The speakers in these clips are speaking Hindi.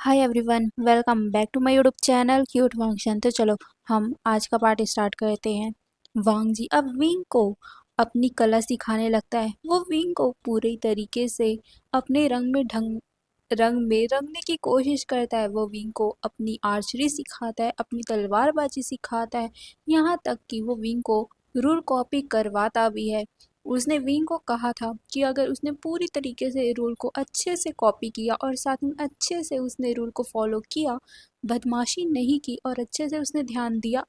Hi everyone, welcome back to my YouTube channel cute function. तो चलो हम आज का पार्ट स्टार्ट करते हैं। वांग जी अब विंग को अपनी कला सिखाने लगता है। वो विंग को पूरी तरीके से अपने रंग में रंगने की कोशिश करता है। वो विंग को अपनी आर्चरी सिखाता है, अपनी तलवारबाजी सिखाता है, यहाँ तक कि वो विंग को रूल कॉपी करवाता भी है। उसने विंग को कहा था कि अगर उसने पूरी तरीके से रूल को अच्छे से कॉपी किया और साथ में अच्छे से उसने रूल को फॉलो किया, बदमाशी नहीं की और अच्छे से उसने ध्यान दिया,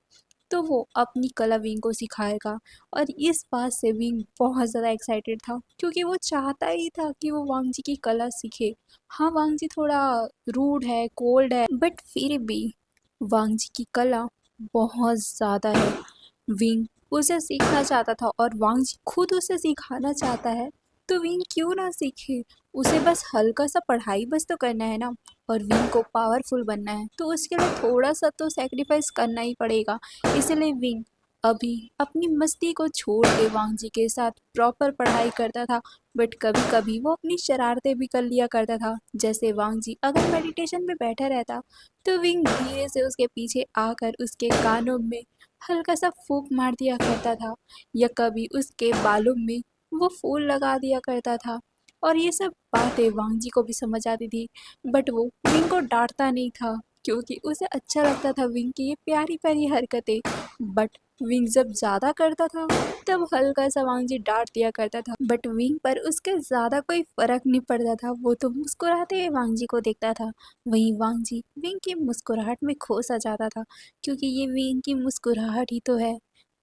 तो वो अपनी कला विंग को सिखाएगा। और इस बात से विंग बहुत ज़्यादा एक्साइटेड था क्योंकि वो चाहता ही था कि वो वांग जी की कला सीखे। हाँ, वांग जी थोड़ा रूड है, कोल्ड है, बट फिर भी वांग जी की कला बहुत ज़्यादा है। विंग उसे सीखना चाहता था और वांग जी खुद उसे सिखाना चाहता है, तो विंग क्यों ना सीखे। उसे बस हल्का सा पढ़ाई बस तो करना है ना, और विंग को पावरफुल बनना है तो उसके लिए थोड़ा सा तो सेक्रीफाइस करना ही पड़ेगा। इसलिए विंग अभी अपनी मस्ती को छोड़ के वांग जी के साथ प्रॉपर पढ़ाई करता था। बट कभी कभी वो अपनी शरारतें भी कर लिया करता था। जैसे वांग जी अगर मेडिटेशन में बैठा रहता तो विंग धीरे से उसके पीछे आकर उसके कानों में हल्का सा फूंक मार दिया करता था, या कभी उसके बालों में वो फूल लगा दिया करता था। और ये सब बातें वांग जी को भी समझ आती थी, बट वो विंग को डांटता नहीं था क्योंकि उसे अच्छा लगता था विंग की ये प्यारी प्यारी हरकतें। बट विंग जब ज़्यादा करता था तब हल्का सा वांग जी डांट दिया करता था, बट विंग पर उसके ज़्यादा कोई फर्क नहीं पड़ता था। वो तो मुस्कुराते हुए वांग जी को देखता था। वहीं वांग जी विंग की मुस्कुराहट में खो सा जाता था, क्योंकि ये विंग की मुस्कुराहट ही तो है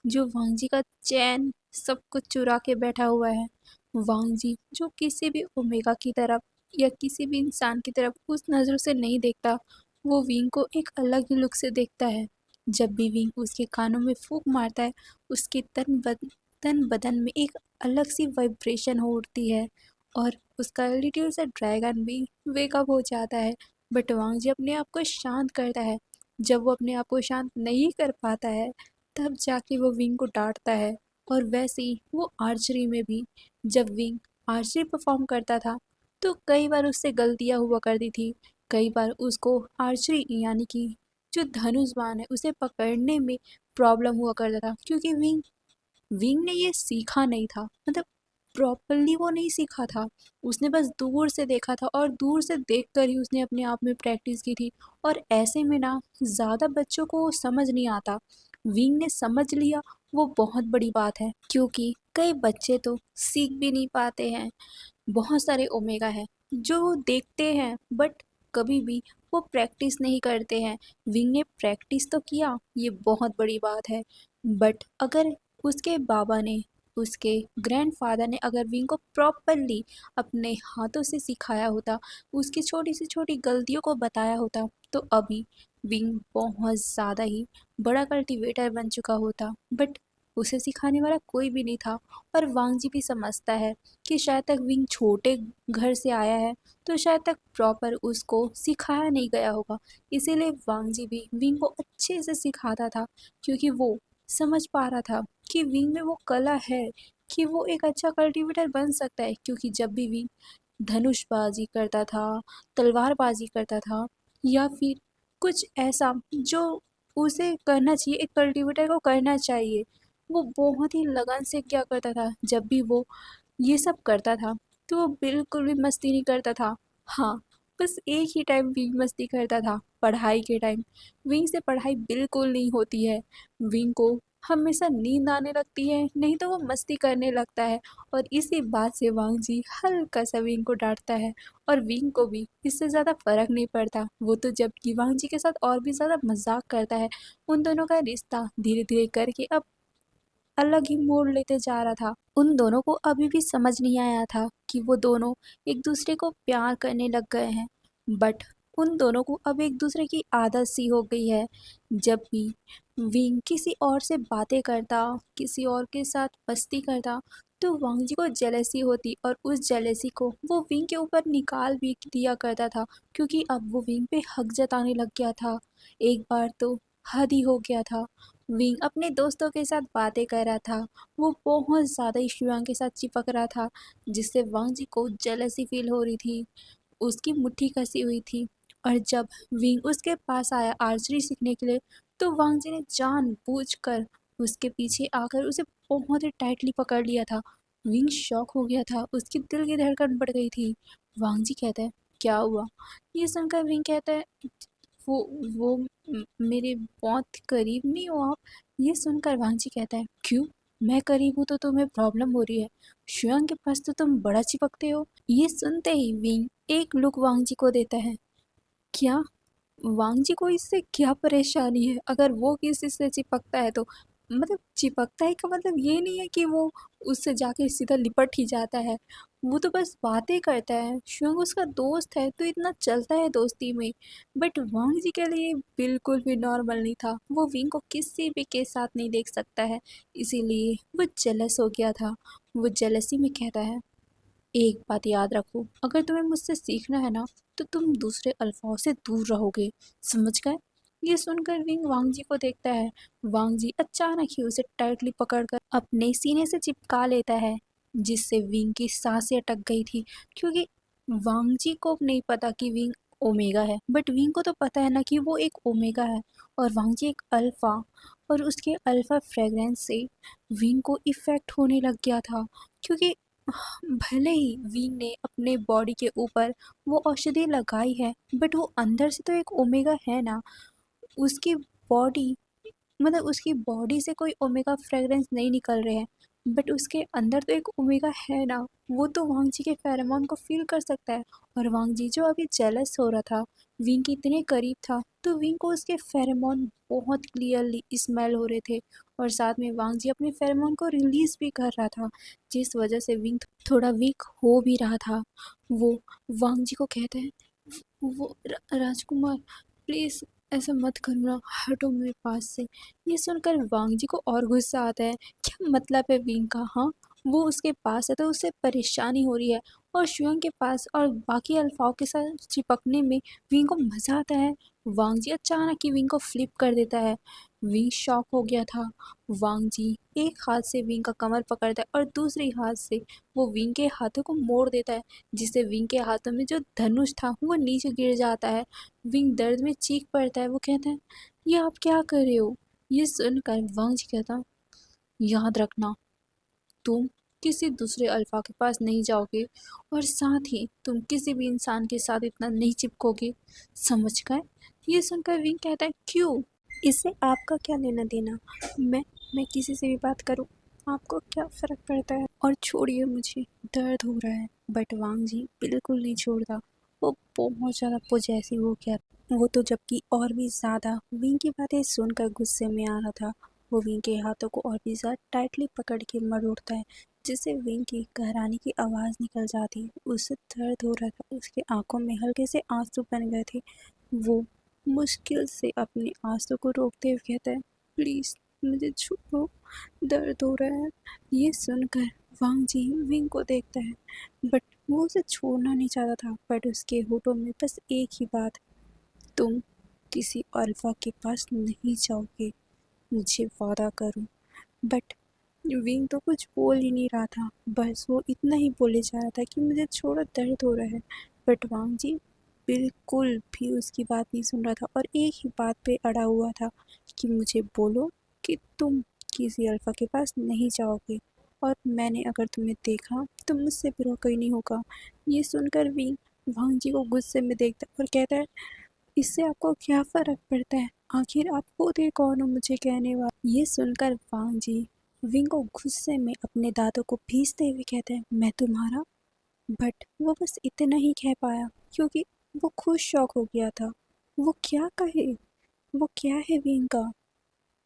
जो वांग जी का चैन सब कुछ चुरा के बैठा हुआ है। वांग जी जो किसी भी ओमेगा की तरफ या किसी भी इंसान की तरफ उस नज़रों से नहीं देखता, वो विंग को एक अलग ही लुक से देखता है। जब भी विंग उसके कानों में फूंक मारता है, उसके तन बदन में एक अलग सी वाइब्रेशन हो उठती है और उसका लिटिल सा ड्रैगन भी वेकअप हो जाता है। बट वांग जी अपने आप को शांत करता है। जब वो अपने आप को शांत नहीं कर पाता है, तब जाके वो विंग को डांटता है। और वैसे ही वो आर्चरी में भी, जब विंग आर्चरी परफॉर्म करता था तो कई बार उससे गलतियां हुआ करती थी। कई बार उसको आर्चरी यानी कि जो धनुष बाण है उसे पकड़ने में प्रॉब्लम हुआ करता था, क्योंकि विंग विंग ने ये सीखा नहीं था, मतलब प्रॉपरली वो नहीं सीखा था। उसने बस दूर से देखा था और दूर से देखकर ही उसने अपने आप में प्रैक्टिस की थी। और ऐसे में ना ज़्यादा बच्चों को समझ नहीं आता। विंग ने समझ लिया, वो बहुत बड़ी बात है, क्योंकि कई बच्चे तो सीख भी नहीं पाते हैं। बहुत सारे ओमेगा है जो वो देखते हैं बट कभी भी वो प्रैक्टिस नहीं करते हैं। विंग ने प्रैक्टिस तो किया, ये बहुत बड़ी बात है। बट अगर उसके बाबा ने, उसके ग्रैंडफादर ने अगर विंग को प्रॉपरली अपने हाथों से सिखाया होता, उसकी छोटी से छोटी गलतियों को बताया होता, तो अभी विंग बहुत ज़्यादा ही बड़ा कल्टीवेटर बन चुका होता। बट उसे सिखाने वाला कोई भी नहीं था। और वांग जी भी समझता है कि शायद तक विंग छोटे घर से आया है, तो शायद तक प्रॉपर उसको सिखाया नहीं गया होगा। इसीलिए वांग जी भी विंग को अच्छे से सिखाता था, क्योंकि वो समझ पा रहा था कि विंग में वो कला है कि वो एक अच्छा कल्टीवेटर बन सकता है। क्योंकि जब भी विंग धनुषबाजी करता था, तलवारबाजी करता था, या फिर कुछ ऐसा जो उसे करना चाहिए, एक कल्टीवेटर को करना चाहिए, वो बहुत ही लगन से क्या करता था। जब भी वो ये सब करता था तो वो बिल्कुल भी मस्ती नहीं करता था। हाँ, बस एक ही टाइम विंग मस्ती करता था, पढ़ाई के टाइम। विंग से पढ़ाई बिल्कुल नहीं होती है। विंग को हमेशा नींद आने लगती है, नहीं तो वो मस्ती करने लगता है। और इसी बात से वांग जी हल्का सा विंग को डांटता है, और विंग को भी इससे ज़्यादा फर्क नहीं पड़ता। वो तो जबकि वांग जी के साथ और भी ज़्यादा मजाक करता है। उन दोनों का रिश्ता धीरे धीरे करके अब अलग ही मोड़ लेते जा रहा था। उन दोनों को अभी भी समझ नहीं आया था कि वो दोनों एक दूसरे को प्यार करने लग गए हैं। बट उन दोनों को अब एक दूसरे की आदत सी हो गई है। जब भी विंग किसी और से बातें करता, किसी और के साथ मस्ती करता, तो वांग जी को जेलसी होती और उस जेलसी को वो विंग के ऊपर निकाल भी दिया करता था, क्योंकि अब वो विंग पे हक जताने लग गया था। एक बार तो हद ही हो गया था। विंग अपने दोस्तों के साथ बातें कर रहा था, वो बहुत ज़्यादा ही शुयांग के साथ चिपक रहा था, जिससे वांग जी को जेलसी फील हो रही थी। उसकी मुट्ठी कसी हुई थी। और जब विंग उसके पास आया आर्चरी सीखने के लिए तो वांग जी ने जानबूझकर उसके पीछे आकर उसे बहुत ही टाइटली पकड़ लिया था। विंग शॉक हो गया था, उसकी दिल की धड़कन बढ़ गई थी। वांग जी कहता है, क्या हुआ? ये सुनकर विंग कहता है, वो वो मेरे बहुत करीब नहीं हो आप। ये सुनकर वांग जी कहता है, क्यों? मैं करीब हूँ तो तुम्हें प्रॉब्लम हो रही है? शुयांग के पास तो तुम बड़ा चिपकते हो। ये सुनते ही विंग एक लुक वांग जी को देता है। क्या? वांग जी को इससे क्या परेशानी है? अगर वो किसी से चिपकता है तो मतलब चिपकता है का मतलब ये नहीं है कि वो उससे जाके सीधा लिपट ही जाता है। वो तो बस बातें करता है। शुअंग उसका दोस्त है तो इतना चलता है दोस्ती में। बट वांग जी के लिए बिल्कुल भी नॉर्मल नहीं था। वो विंग को किसी भी के साथ नहीं देख सकता है, इसीलिए वो जेलस हो गया था। वो जेलसी में कहता है, एक बात याद रखो, अगर तुम्हें मुझसे सीखना है ना तो तुम दूसरे अल्फाओं से दूर रहोगे, समझ गए? ये सुनकर विंग वांग जी को देखता है। वांग जी अचानक ही उसे टाइटली पकड़कर अपने सीने से चिपका लेता है, जिससे विंग की सांसें अटक गई थी। क्योंकि वांग जी को नहीं पता कि विंग ओमेगा है, बट विंग को तो पता है ना कि वो एक ओमेगा है और वांग जी एक अल्फा। और उसके अल्फा फ्रेग्रेंस से विंग को इफेक्ट होने लग गया था। क्योंकि भले ही विंग ने अपने बॉडी के ऊपर वो औषधि लगाई है, बट वो अंदर से तो एक ओमेगा है ना। उसकी बॉडी मतलब उसकी बॉडी से कोई ओमेगा फ्रेग्रेंस नहीं निकल रहे हैं, बट उसके अंदर तो एक ओमेगा है ना। वो तो वांग जी के फेरोमोन को फील कर सकता है। और वांग जी जो अभी जेलस हो रहा था, विंग के इतने करीब था, तो विंग को उसके फेरोमोन बहुत क्लियरली स्मेल हो रहे थे। और साथ में वांग जी अपने फेरोमोन को रिलीज भी कर रहा था, जिस वजह से विंग थोड़ा वीक हो भी रहा था। वो वांग जी को कहते हैं, वो राजकुमार प्लीज़ ऐसा मत करना, हटो मेरे पास से। ये सुनकर वांग जी को और गुस्सा आता है। क्या मतलब है विंग का? हाँ, वो उसके पास है तो उसे परेशानी हो रही है, और शुयांग के पास और बाकी अल्फाओं के साथ चिपकने में विंग को मज़ा आता है। वांग जी अचानक ही विंग को फ्लिप कर देता है। विंग शॉक हो गया था। वांग जी एक हाथ से विंग का कमर पकड़ता है और दूसरी हाथ से वो विंग के हाथों को मोड़ देता है, जिससे विंग के हाथों में जो धनुष था वो नीचे गिर जाता है। विंग दर्द में चीख पड़ता है। वो कहता है, ये आप क्या कर रहे हो? ये सुनकर वांग जी कहता, याद रखना, तुम किसी दूसरे अल्फा के पास नहीं जाओगे, और साथ ही तुम किसी भी इंसान के साथ इतना नहीं चिपकोगे, समझ गए? ये सुनकर विंग कहता है, क्यों? इससे आपका क्या लेना देना? मैं किसी से भी बात करूं, आपको क्या फर्क पड़ता है? और छोड़िए मुझे, दर्द हो रहा है। बट वांग जी बिल्कुल नहीं छोड़ता। वो बहुत ज़्यादा पॉजेसिव हो गया। वो तो जबकि और भी ज़्यादा विंग की बातें सुनकर गुस्से में आ रहा था। वो विंग के हाथों को और भी ज़्यादा टाइटली पकड़ के मरोड़ता है, जिससे विंग की घराने की आवाज़ निकल जाती है। उसे दर्द हो रहा था, उसकी आंखों में हल्के से आंसू बन गए थे। वो मुश्किल से अपने आंसू को रोकते हुए कहता है, प्लीज़ मुझे छोड़ो, दर्द हो रहा है। ये सुनकर वांग जी विंग को देखता है, बट वो उसे छोड़ना नहीं चाहता था। बट उसके होठों में बस एक ही बात, तुम किसी अल्फा के पास नहीं जाओगे, मुझे वादा करो। बट विंग तो कुछ बोल ही नहीं रहा था, बस वो इतना ही बोले जा रहा था कि मुझे छोड़ो, दर्द हो रहा है। बट वांग जी बिल्कुल भी उसकी बात नहीं सुन रहा था और एक ही बात पे अड़ा हुआ था कि मुझे बोलो कि तुम किसी अल्फा के पास नहीं जाओगे, और मैंने अगर तुम्हें देखा तो मुझसे बुरा कोई नहीं होगा। ये सुनकर विंग वांग जी को गुस्से में देखता है और कहता है, इससे आपको क्या फ़र्क पड़ता है? आखिर आप खुद ही कौन हो मुझे कहने वाला? ये सुनकर वांग जी विंग को गुस्से में अपने दांतों को भींचते हुए कहते हैं, मैं तुम्हारा? बट वो बस इतना ही कह पाया, क्योंकि वो खुद शॉक हो गया था। वो क्या कहे? वो क्या है विंग का?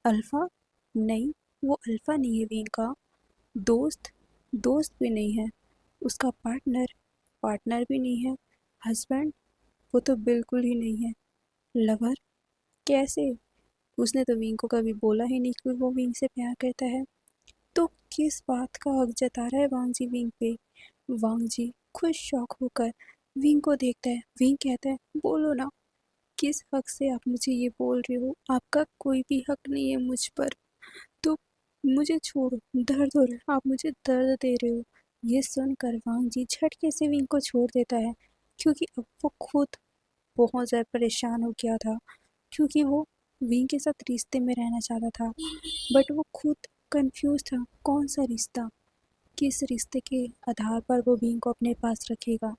अल्फा? नहीं, वो अल्फा नहीं है विंग का। दोस्त? दोस्त भी नहीं है। उसका पार्टनर? पार्टनर भी नहीं है। हस्बैंड? वो तो बिल्कुल ही नहीं है। लवर? कैसे? उसने तो विंग को कभी बोला ही नहीं कि वो विंग से प्यार करता है। तो किस बात का हक जता रहा है वांग जी विंग पे? वांग जी खुद शॉक होकर विंग को देखता है। विंग कहता है, बोलो ना, किस हक से आप मुझे ये बोल रहे हो? आपका कोई भी हक नहीं है मुझ पर। तो मुझे छोड़ो, दर्द हो रहा है, आप मुझे दर्द दे रहे हो। ये सुनकर वांग जी झटके से विंग को छोड़ देता है, क्योंकि अब वो खुद बहुत ज़्यादा परेशान हो गया था क्योंकि वो विंग के साथ रिश्ते में रहना चाहता था, बट वो खुद कंफ्यूज था कौन सा रिश्ता, किस रिश्ते के आधार पर वो विंग को अपने पास रखेगा।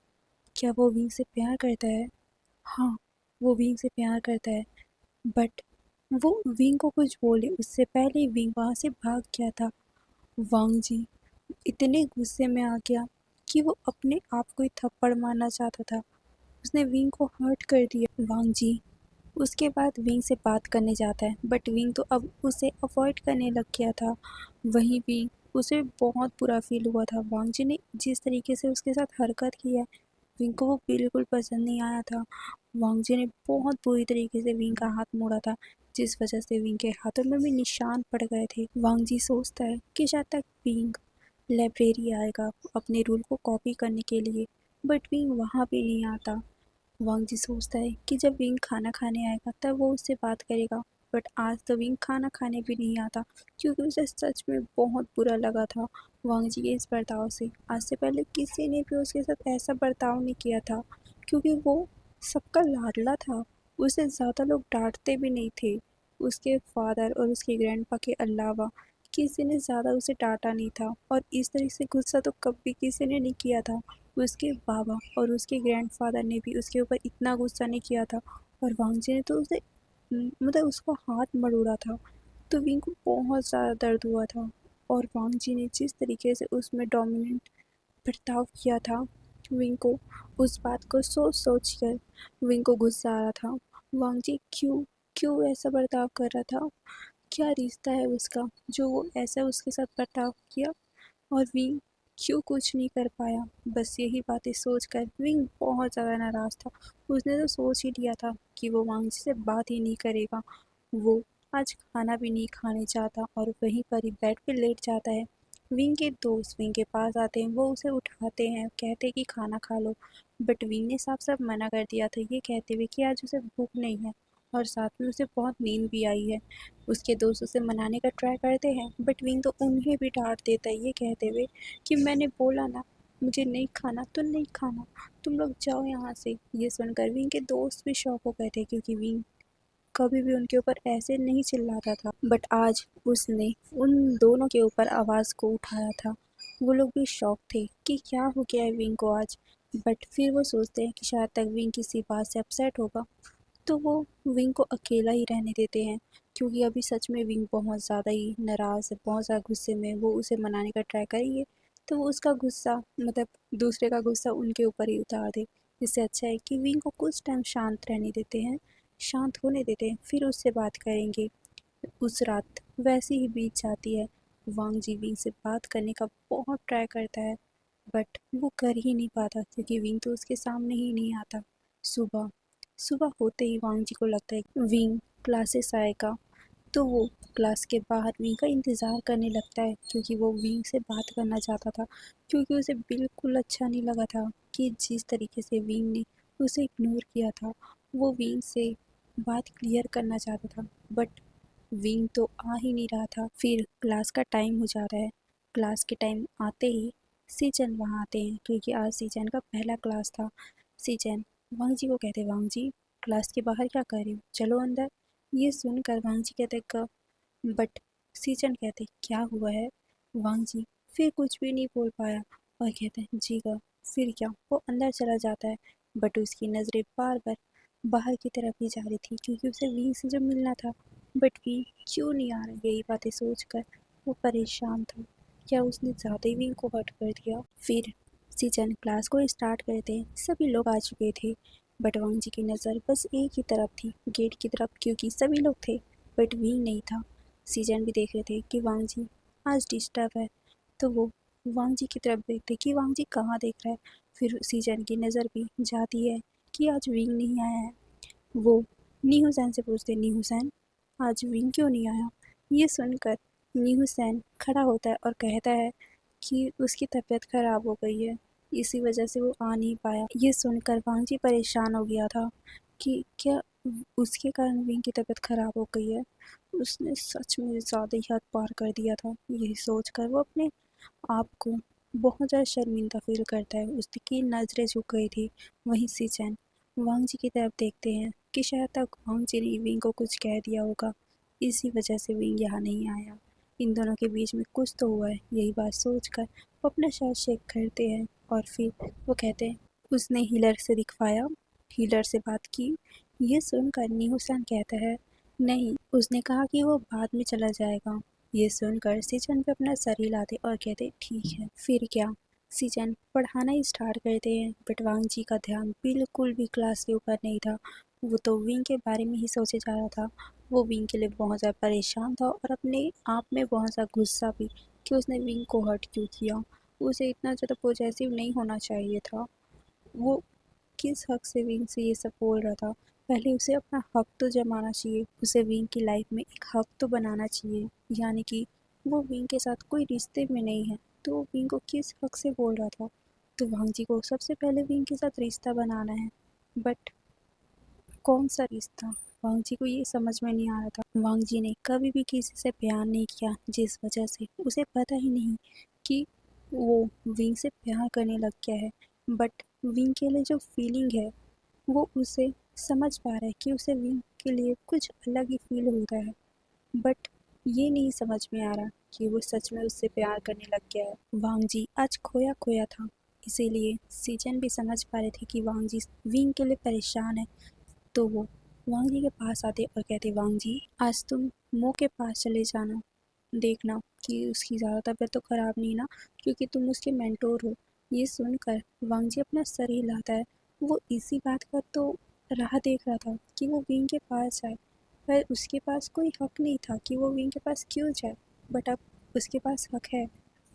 क्या वो विंग से प्यार करता है? हाँ, वो विंग से प्यार करता है, बट वो विंग को कुछ बोले उससे पहले ही विंग वहाँ से भाग गया था। वांग जी इतने गुस्से में आ गया कि वो अपने आप को ही थप्पड़ मारना चाहता था। उसने विंग को हर्ट कर दिया। वांग जी उसके बाद विंग से बात करने जाता है, बट विंग तो अब उसे अवॉइड करने लग गया था। वहीं भी उसे बहुत बुरा फील हुआ था। वांग जी ने जिस तरीके से उसके साथ हरकत की है, विंग को वो बिल्कुल पसंद नहीं आया था। वांग जी ने बहुत बुरी तरीके से विंग का हाथ मोड़ा था, जिस वजह से विंग के हाथों में भी निशान पड़ गए थे। वांग जी सोचता है कि शायद तक विंग लाइब्रेरी आएगा अपने रूल को कॉपी करने के लिए, बट विंग वहाँ भी नहीं आता। वांग जी सोचता है कि जब विंग खाना खाने आएगा तब वो उससे बात करेगा, बट आज तो विंग खाना खाने भी नहीं आता क्योंकि उसे सच में बहुत बुरा लगा था वांग जी के इस बर्ताव से। आज से पहले किसी ने भी उसके साथ ऐसा बर्ताव नहीं किया था क्योंकि वो सबका लाडला था। उसे ज़्यादा लोग डांटते भी नहीं थे। उसके फादर और उसके ग्रैंडपा के अलावा किसी ने ज़्यादा उसे डांटा नहीं था, और इस तरह से गुस्सा तो कभी किसी ने नहीं किया था। उसके बाबा और उसके ग्रैंडफादर ने भी उसके ऊपर इतना गुस्सा नहीं किया था, और वांग जी ने तो उसे मतलब उसका हाथ मरोड़ा था। तो विंग को बहुत ज़्यादा दर्द हुआ था, और वांग जी ने जिस तरीके से उसमें डोमिनेंट बर्ताव किया था, विंग को उस बात को सोच सोच कर विंग को गुस्सा आ रहा था। वांग जी क्यों क्यों ऐसा बर्ताव कर रहा था? क्या रिश्ता है उसका जो वो ऐसा उसके साथ बर्ताव किया? और विंग क्यों कुछ नहीं कर पाया? बस यही बातें सोचकर विंग बहुत ज़्यादा नाराज़ था। उसने तो सोच ही लिया था कि वो वांगजी से बात ही नहीं करेगा। वो आज खाना भी नहीं खाने चाहता और वहीं पर ही बेड पे लेट जाता है। विंग के दोस्त विंग के पास आते हैं, वो उसे उठाते हैं, कहते हैं कि खाना खा लो, बट विंग ने साफ साफ मना कर दिया था, ये कहते हुए कि आज उसे भूख नहीं है और साथ में उसे बहुत नींद भी आई है। उसके दोस्त उसे मनाने का ट्राई करते हैं, बट विंग तो उन्हें भी डांट देता है, ये कहते हुए कि मैंने बोला ना, मुझे नहीं खाना तो नहीं खाना, तुम लोग जाओ यहाँ से। ये सुनकर विंग के दोस्त भी शॉक हो गए थे क्योंकि विंग कभी भी उनके ऊपर ऐसे नहीं चिल्लाता था, बट आज उसने उन दोनों के ऊपर आवाज़ को उठाया था। वो लोग भी शॉक थे कि क्या हो गया है विंग को आज, बट फिर वो सोचते हैं कि शायद तक विंग किसी बात से अपसेट होगा, तो वो विंग को अकेला ही रहने देते हैं क्योंकि अभी सच में विंग बहुत ज़्यादा ही नाराज़ है, बहुत ज़्यादा गुस्से में। वो उसे मनाने का ट्राई करेंगे तो वो उसका गुस्सा मतलब दूसरे का गुस्सा उनके ऊपर ही उतार दे। इससे अच्छा है कि विंग को कुछ टाइम शांत रहने देते हैं, शांत होने देते हैं, फिर उससे बात करेंगे। उस रात वैसे ही बीत जाती है। वांग जी विंग से बात करने का बहुत ट्राई करता है, बट वो कर ही नहीं पाता क्योंकि विंग तो उसके सामने ही नहीं आता। सुबह सुबह होते ही वांग जी को लगता है कि विंग क्लासेस आएगा, तो वो क्लास के बाहर विंग का इंतज़ार करने लगता है क्योंकि वो विंग से बात करना चाहता था, क्योंकि उसे बिल्कुल अच्छा नहीं लगा था कि जिस तरीके से विंग ने उसे इग्नोर किया था। वो विंग से बात क्लियर करना चाहता था, बट विंग तो आ ही नहीं रहा था। फिर क्लास का टाइम हो जाता है। क्लास के टाइम आते ही सीजन वहाँ आते हैं क्योंकि आज सीजन का पहला क्लास था। सीजन वांग जी को कहते, वांग जी क्लास के बाहर क्या कर रहे हो, चलो अंदर। ये सुनकर वांग जी कहते क, बट सीजन कहते क्या हुआ है? वांग जी फिर कुछ भी नहीं बोल पाया और कहते हैं जी ग। फिर क्या, वो अंदर चला जाता है, बट उसकी नज़रें बार बार बाहर की तरफ ही जा रही थी क्योंकि उसे विंग से जो मिलना था, बट विंग क्यों नहीं आ रहा? यही बातें सोचकर वो परेशान था। क्या उसने ज़्यादा ही विंग को हर्ट कर दिया? फिर सीजन क्लास को स्टार्ट करते हैं। सभी लोग आ चुके थे, बट वांग जी की नज़र बस एक ही तरफ थी, गेट की तरफ, क्योंकि सभी लोग थे बट विंग नहीं था। सीजन भी देख रहे थे कि वांग जी आज डिस्टर्ब है, तो वो वांग जी की तरफ देखते कि वांग जी कहाँ देख रहा है। फिर सीजन की नज़र भी जाती है कि आज विंग नहीं आया है। वो नी हुसैन से पूछते, नी हुसैन आज विंग क्यों नहीं आया? ये सुनकर नी हुसैन खड़ा होता है और कहता है कि उसकी तबीयत खराब हो गई है, इसी वजह से वो आ नहीं पाया। ये सुनकर वांग जी परेशान हो गया था कि क्या उसके कारण विंग की तबीयत खराब हो गई है। उसने सच में ज़्यादा ही हद पार कर दिया था। यही सोचकर वो अपने आप को बहुत ज़्यादा शर्मिंदा फील करता है। उसकी नज़रें झुक गई थी। वहीं सीजन वांग जी की तरफ देखते हैं कि शायद तक वांग जी ने विंग को कुछ कह दिया होगा, इसी वजह से विंग यहाँ नहीं आया। इन दोनों के बीच में कुछ तो हुआ है, यही बात सोचकर वो अपना सर शेक करते हैं और फिर वो कहते हैं उसने हीलर से दिखवाया, हीलर से बात की। ये सुनकर नीहूसन कहता है नहीं, उसने कहा कि वो बाद में चला जाएगा। ये सुनकर सीजन पे अपना सर हिलाते और कहते ठीक है। फिर क्या, सीजन पढ़ाना ही स्टार्ट करते हैं, बट वांग जी का ध्यान बिल्कुल भी क्लास के ऊपर नहीं था। वो तो विंग के बारे में ही सोचे जा रहा था। वो विंग के लिए बहुत ज़्यादा परेशान था और अपने आप में बहुत ज़्यादा गुस्सा भी कि उसने विंग को हर्ट क्यों किया। उसे इतना ज़्यादा पॉजेसिव नहीं होना चाहिए था। वो किस हक से विंग से ये सब बोल रहा था। पहले उसे अपना हक तो जमाना चाहिए, उसे विंग की लाइफ में एक हक तो बनाना चाहिए, यानी कि वो विंग के साथ कोई रिश्ते में नहीं है, तो वो विंग को किस हक से बोल रहा था। तो वांग जी को सबसे पहले विंग के साथ रिश्ता बनाना है, बट कौन सा रिश्ता, वांग जी को ये समझ में नहीं आ रहा था। वांग जी ने कभी भी किसी से प्यार नहीं किया, जिस वजह से उसे पता ही नहीं कि वो विंग से प्यार करने लग गया है। बट विंग के लिए जो फीलिंग है वो उसे समझ पा रहा है कि उसे विंग के लिए कुछ अलग ही फील हो रहा है, बट ये नहीं समझ में आ रहा कि वो सच में उससे प्यार करने लग गया है। वांग जी आज खोया खोया था, इसीलिए सीजन भी समझ पा रहे थे कि वांग जी विंग के लिए परेशान है। तो वो वांग जी के पास आते और कहते वांग जी आज तुम मो के पास चले जाना, देखना कि उसकी ज़्यादा तबीयत तो ख़राब नहीं ना, क्योंकि तुम उसके मेंटोर हो। ये सुनकर वांग जी अपना सर हिलाता है। वो इसी बात का तो राह देख रहा था कि वो विंग के पास जाए, पर उसके पास कोई हक नहीं था कि वो विंग के पास क्यों जाए। बट अब उसके पास हक है,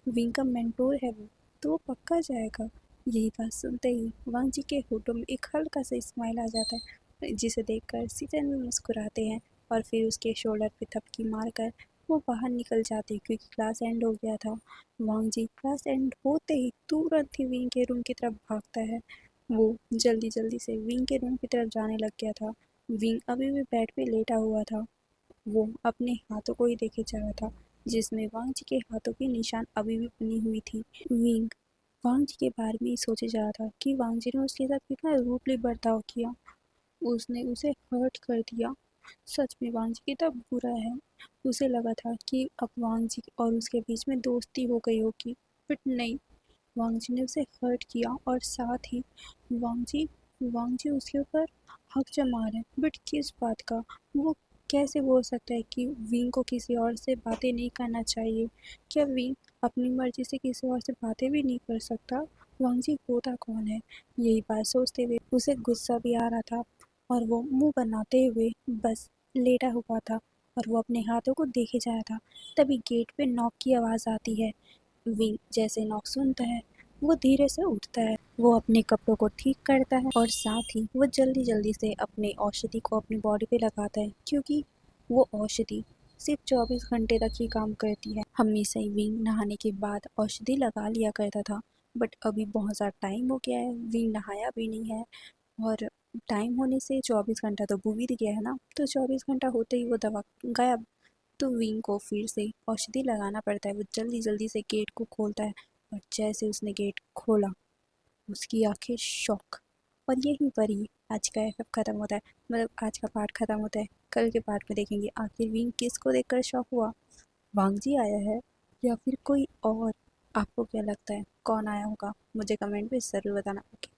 विंग का मेंटोर है वो, तो वो पक्का जाएगा। यही बात सुनते ही वांग जी के होठों में एक हल्का सा स्माइल आ जाता है, जिसे देखकर सीजन भी मुस्कुराते हैं और फिर उसके शोल्डर पे थपकी मारकर वो बाहर निकल जाते क्योंकि क्लास एंड हो गया था। वांग जी क्लास एंड होते ही तुरंत ही विंग के रूम की तरफ भागता है। वो जल्दी जल्दी से विंग के रूम की तरफ जाने लग गया था। विंग अभी भी बेड पे लेटा हुआ था। वो अपने हाथों को ही देखे जा रहा था, जिसमें वांग जी के हाथों के निशान अभी भी बनी हुई थी। विंग वांग जी के बारे में ही सोचे जा रहा था कि वांग जी ने उसके साथ कितना रूडली बर्ताव किया, उसने उसे हर्ट कर दिया। सच में वांग जी कितना बुरा है। उसे लगा था कि अब वांग जी और उसके बीच में दोस्ती हो गई होगी, बट नहीं, वांग जी ने उसे हर्ट किया और साथ ही वांग जी वांग जी उसके ऊपर हक जमा रहे हैं, बट किस बात का। वो कैसे बोल सकता है कि विंग को किसी और से बातें नहीं करना चाहिए। क्या विंग अपनी मर्जी से किसी और से बातें भी नहीं कर सकता। वांग जी होता कौन है। यही बात सोचते हुए उसे गुस्सा भी आ रहा था और वो मुंह बनाते हुए बस लेटा हुआ था और वो अपने हाथों को देखे जा रहा था। तभी गेट पे नॉक की आवाज़ आती है। विंग जैसे नॉक सुनता है, वो धीरे से उठता है। वो अपने कपड़ों को ठीक करता है और साथ ही वो जल्दी जल्दी से अपने औषधि को अपनी बॉडी पे लगाता है, क्योंकि वो औषधि सिर्फ 24 घंटे तक ही काम करती है। हमेशा ही विंग नहाने के बाद औषधि लगा लिया करता था, बट अभी बहुत ज़्यादा टाइम हो गया है, विंग नहाया भी नहीं है और टाइम होने से 24 घंटा तो बीत गया है ना, तो 24 घंटा होते ही वो दवा गायब। तो विंग को फिर से औषधि लगाना पड़ता है। वो जल्दी जल्दी से गेट को खोलता है और जैसे उसने गेट खोला उसकी आंखें शॉक। और यहीं पर ही आज का एफएफ ख़त्म होता है, मतलब आज का पार्ट ख़त्म होता है। कल के पार्ट में देखेंगे आखिर विंग किसको देखकर शॉक हुआ, वांग जी आया है या फिर कोई और। आपको क्या लगता है कौन आया होगा, मुझे कमेंट में ज़रूर बताना। ओके।